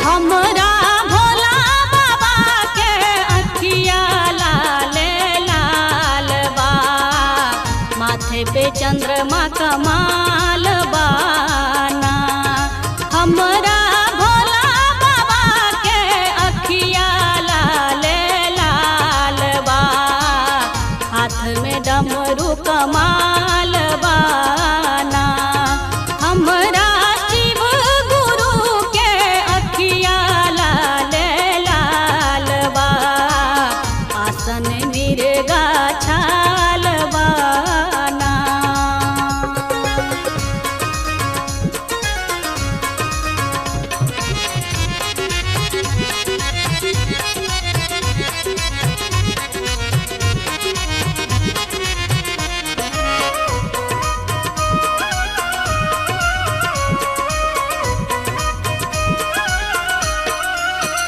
हमरा भोला बाबा के अखिया लाल लाल बा, माथे पे चंद्रमा कमाल बाना। हमरा भोला बाबा के अखिया लाल लाल बा, हाथ में डमरू कमाल बाना। हमरा शिव गुरु के अखिया लाल लाल बा, आसन मिर्गा छाल बाना।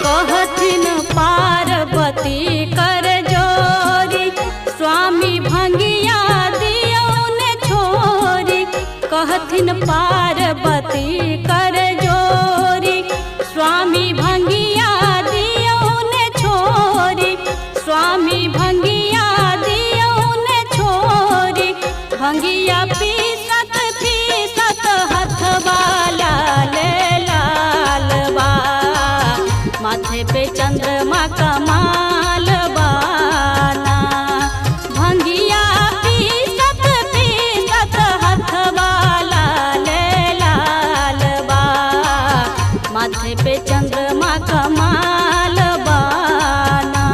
कहथिन पार्वती कर जोरी, स्वामी भंगिया दियो ने छोरी। कहथिन पार्वती कर जोरी, स्वामी भंगिया दियो ने छोरी। स्वामी भंगिया दियो ने छोरी, भंगिया पीसत पीसत हथवा लाल लाल बा, माथे पे चंद्रमा कमाल बाना। भंगिया पीसत पीसत हथवा लाल लाल बा, माथे पे चंद्रमा कमाल बाना।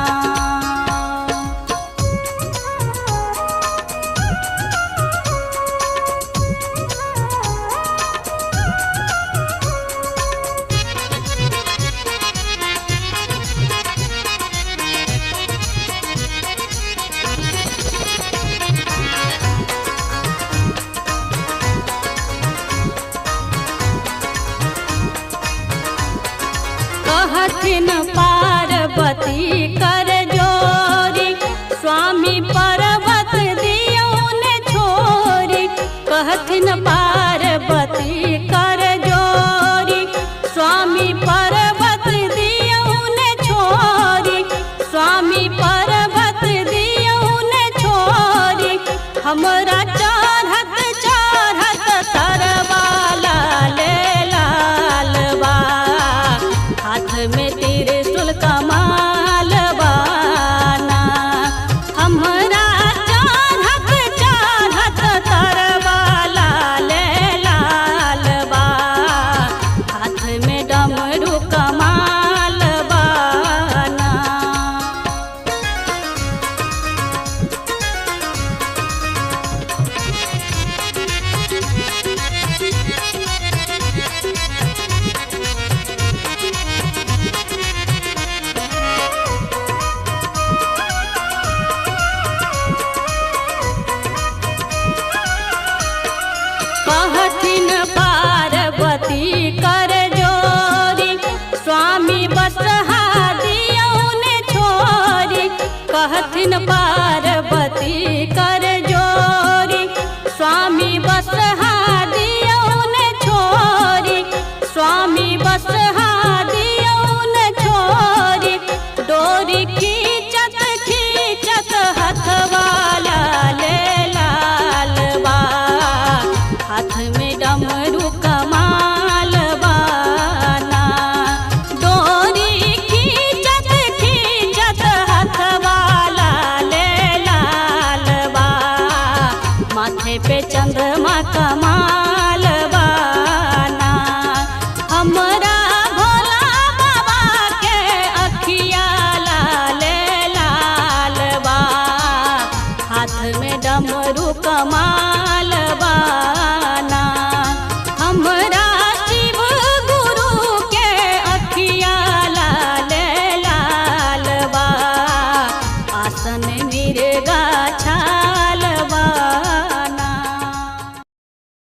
कहथिन पार्वती कर जोरी, स्वामी पर्वत दियो ने छोरी। कहथिन पार्वती कर जोरी, स्वामी पर्वत दियो ने छोरी। स्वामी पर्वत दियो ने छोरी, हमरा चढ़त चढ़त तरवा लाल लाल बा, हाथ में त्रिशूल कमाल बाना। हमरा चढ़त चढ़त तरवा लाल लाल बा, हाथ में डमरू कमाल बाना। कहथिन पार्वती कर जोरी, स्वामी बसहा दियो ने छोरी। कहथिन